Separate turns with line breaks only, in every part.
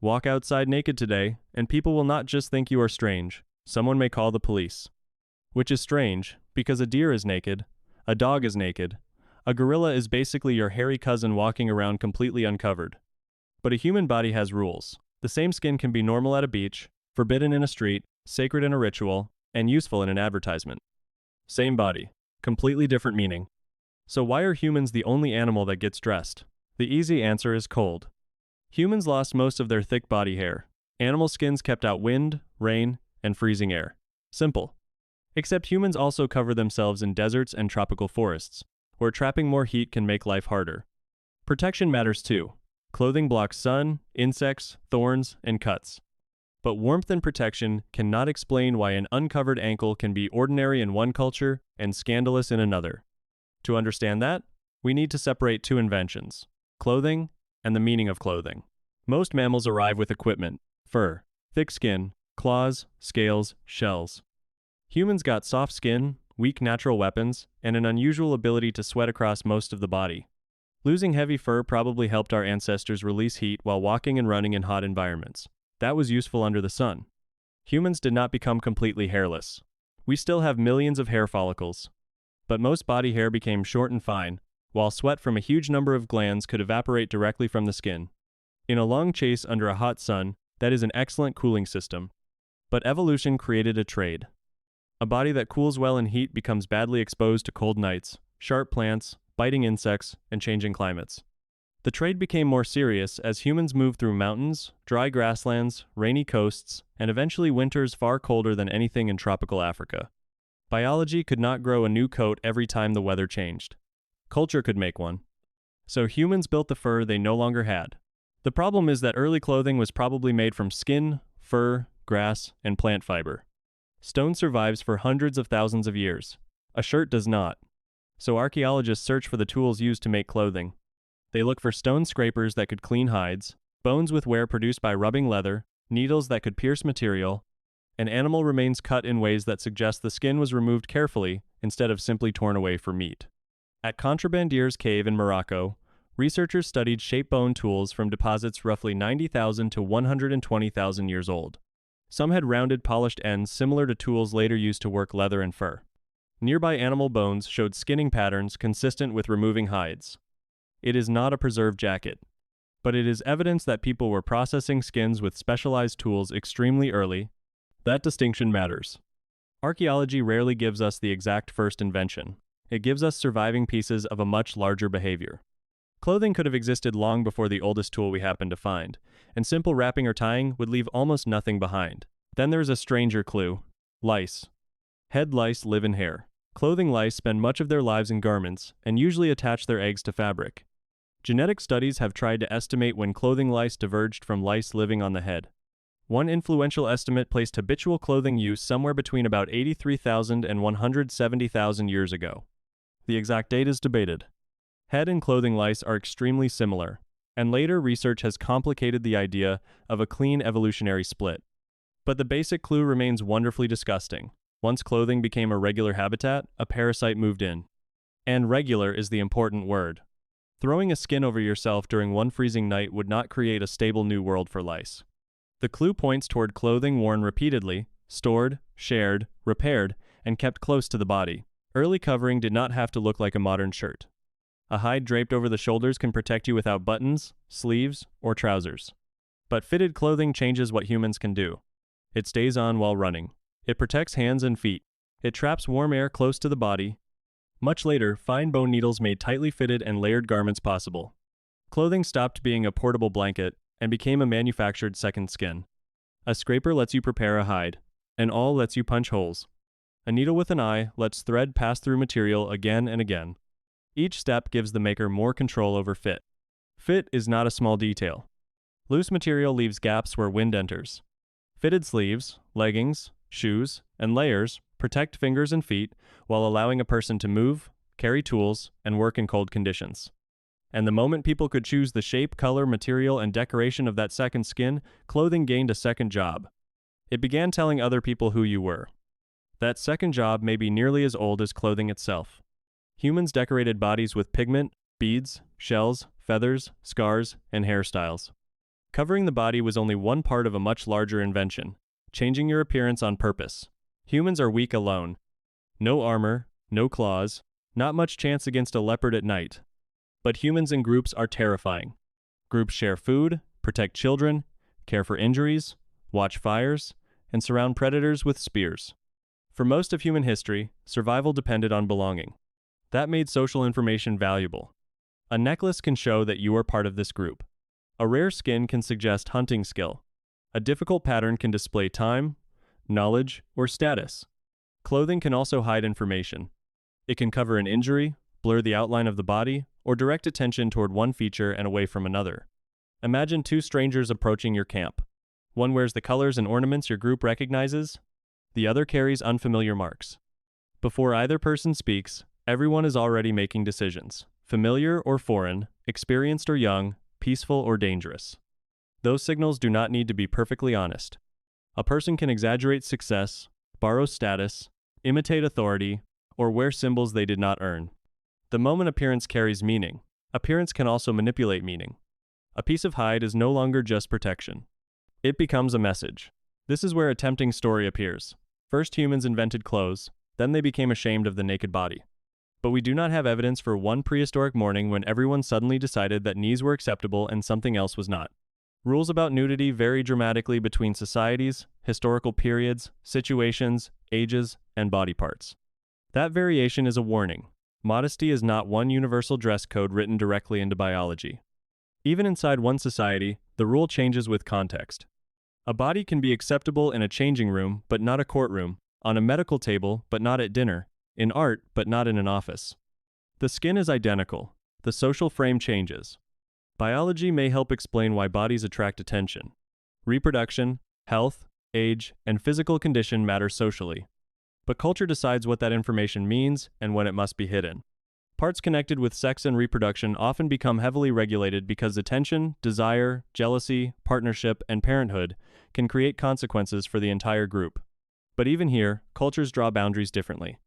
Walk outside naked today, and people will not just think you are strange. Someone may call the police. Which is strange, because a deer is naked, a dog is naked, a gorilla is basically your hairy cousin walking around completely uncovered. But a human body has rules. The same skin can be normal at a beach, forbidden in a street, sacred in a ritual, and useful in an advertisement. Same body, completely different meaning. So why are humans the only animal that gets dressed? The easy answer is cold. Humans lost most of their thick body hair. Animal skins kept out wind, rain, and freezing air. Simple. Except humans also cover themselves in deserts and tropical forests, where trapping more heat can make life harder. Protection matters too. Clothing blocks sun, insects, thorns, and cuts. But warmth and protection cannot explain why an uncovered ankle can be ordinary in one culture and scandalous in another. To understand that, we need to separate two inventions: clothing and the meaning of clothing. Most mammals arrive with equipment: fur, thick skin, claws, scales, shells. Humans got soft skin, weak natural weapons, and an unusual ability to sweat across most of the body. Losing heavy fur probably helped our ancestors release heat while walking and running in hot environments. That was useful under the sun. Humans did not become completely hairless. We still have millions of hair follicles. But most body hair became short and fine, while sweat from a huge number of glands could evaporate directly from the skin. In a long chase under a hot sun, that is an excellent cooling system. But evolution created a trade. A body that cools well in heat becomes badly exposed to cold nights, sharp plants, biting insects, and changing climates. The trade became more serious as humans moved through mountains, dry grasslands, rainy coasts, and eventually winters far colder than anything in tropical Africa. Biology could not grow a new coat every time the weather changed. Culture could make one. So humans built the fur they no longer had. The problem is that early clothing was probably made from skin, fur, grass, and plant fiber. Stone survives for hundreds of thousands of years. A shirt does not. So archaeologists search for the tools used to make clothing. They look for stone scrapers that could clean hides, bones with wear produced by rubbing leather, needles that could pierce material, and animal remains cut in ways that suggest the skin was removed carefully instead of simply torn away for meat. At Contrabandier's Cave in Morocco, researchers studied shape bone tools from deposits roughly 90,000 to 120,000 years old. Some had rounded, polished ends similar to tools later used to work leather and fur. Nearby animal bones showed skinning patterns consistent with removing hides. It is not a preserved jacket, but it is evidence that people were processing skins with specialized tools extremely early. That distinction matters. Archaeology rarely gives us the exact first invention. It gives us surviving pieces of a much larger behavior. Clothing could have existed long before the oldest tool we happen to find, and simple wrapping or tying would leave almost nothing behind. Then there's a stranger clue: lice. Head lice live in hair. Clothing lice spend much of their lives in garments and usually attach their eggs to fabric. Genetic studies have tried to estimate when clothing lice diverged from lice living on the head. One influential estimate placed habitual clothing use somewhere between about 83,000 and 170,000 years ago. The exact date is debated. Head and clothing lice are extremely similar, and later research has complicated the idea of a clean evolutionary split. But the basic clue remains wonderfully disgusting. Once clothing became a regular habitat, a parasite moved in. And regular is the important word. Throwing a skin over yourself during one freezing night would not create a stable new world for lice. The clue points toward clothing worn repeatedly, stored, shared, repaired, and kept close to the body. Early covering did not have to look like a modern shirt. A hide draped over the shoulders can protect you without buttons, sleeves, or trousers. But fitted clothing changes what humans can do. It stays on while running. It protects hands and feet. It traps warm air close to the body. Much later, fine bone needles made tightly fitted and layered garments possible. Clothing stopped being a portable blanket and became a manufactured second skin. A scraper lets you prepare a hide. An awl lets you punch holes. A needle with an eye lets thread pass through material again and again. Each step gives the maker more control over fit. Fit is not a small detail. Loose material leaves gaps where wind enters. Fitted sleeves, leggings, shoes, and layers protect fingers and feet while allowing a person to move, carry tools, and work in cold conditions. And the moment people could choose the shape, color, material, and decoration of that second skin, clothing gained a second job. It began telling other people who you were. That second job may be nearly as old as clothing itself. Humans decorated bodies with pigment, beads, shells, feathers, scars, and hairstyles. Covering the body was only one part of a much larger invention, changing your appearance on purpose. Humans are weak alone. No armor, no claws, not much chance against a leopard at night. But humans in groups are terrifying. Groups share food, protect children, care for injuries, watch fires, and surround predators with spears. For most of human history, survival depended on belonging. That made social information valuable. A necklace can show that you are part of this group. A rare skin can suggest hunting skill. A difficult pattern can display time, knowledge, or status. Clothing can also hide information. It can cover an injury, blur the outline of the body, or direct attention toward one feature and away from another. Imagine two strangers approaching your camp. One wears the colors and ornaments your group recognizes. The other carries unfamiliar marks. Before either person speaks, everyone is already making decisions. Familiar or foreign, experienced or young, peaceful or dangerous. Those signals do not need to be perfectly honest. A person can exaggerate success, borrow status, imitate authority, or wear symbols they did not earn. The moment appearance carries meaning, appearance can also manipulate meaning. A piece of hide is no longer just protection. It becomes a message. This is where a tempting story appears. First humans invented clothes, then they became ashamed of the naked body. But we do not have evidence for one prehistoric morning when everyone suddenly decided that knees were acceptable and something else was not. Rules about nudity vary dramatically between societies, historical periods, situations, ages, and body parts. That variation is a warning. Modesty is not one universal dress code written directly into biology. Even inside one society, the rule changes with context. A body can be acceptable in a changing room, but not a courtroom, on a medical table, but not at dinner, in art, but not in an office. The skin is identical. The social frame changes. Biology may help explain why bodies attract attention. Reproduction, health, age, and physical condition matter socially. But culture decides what that information means and when it must be hidden. Parts connected with sex and reproduction often become heavily regulated because attention, desire, jealousy, partnership, and parenthood can create consequences for the entire group. But even here, cultures draw boundaries differently.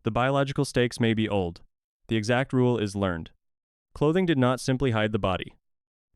The biological stakes may be old. The exact rule is learned. Clothing did not simply hide the body.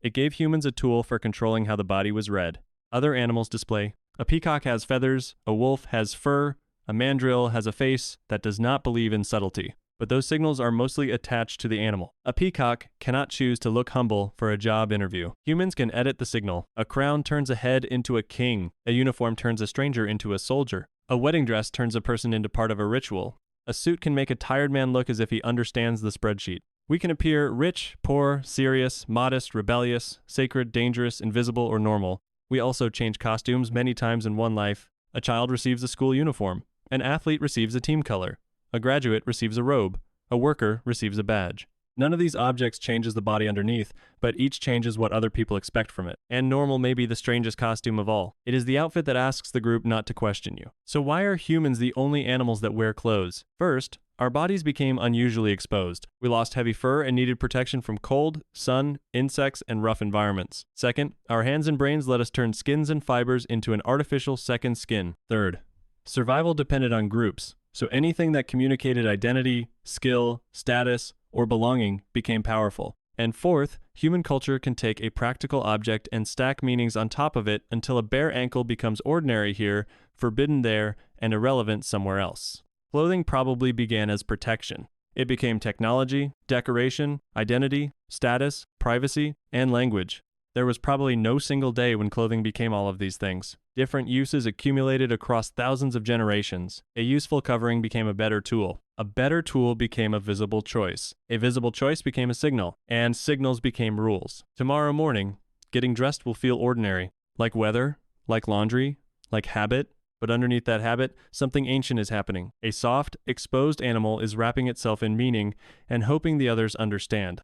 It gave humans a tool for controlling how the body was read. Other animals display. A peacock has feathers, a wolf has fur, a mandrill has a face that does not believe in subtlety. But those signals are mostly attached to the animal. A peacock cannot choose to look humble for a job interview. Humans can edit the signal. A crown turns a head into a king. A uniform turns a stranger into a soldier. A wedding dress turns a person into part of a ritual. A suit can make a tired man look as if he understands the spreadsheet. We can appear rich, poor, serious, modest, rebellious, sacred, dangerous, invisible, or normal. We also change costumes many times in one life. A child receives a school uniform. An athlete receives a team color. A graduate receives a robe. A worker receives a badge. None of these objects changes the body underneath, but each changes what other people expect from it. And normal may be the strangest costume of all. It is the outfit that asks the group not to question you. So why are humans the only animals that wear clothes? First, our bodies became unusually exposed. We lost heavy fur and needed protection from cold, sun, insects, and rough environments. Second, our hands and brains let us turn skins and fibers into an artificial second skin. Third, survival depended on groups. So anything that communicated identity, skill, status, or belonging became powerful. And fourth, human culture can take a practical object and stack meanings on top of it until a bare ankle becomes ordinary here, forbidden there, and irrelevant somewhere else. Clothing probably began as protection. It became technology, decoration, identity, status, privacy, and language. There was probably no single day when clothing became all of these things. Different uses accumulated across thousands of generations. A useful covering became a better tool. A better tool became a visible choice. A visible choice became a signal. And signals became rules. Tomorrow morning, getting dressed will feel ordinary. Like weather, like laundry, like habit. But underneath that habit, something ancient is happening. A soft, exposed animal is wrapping itself in meaning and hoping the others understand.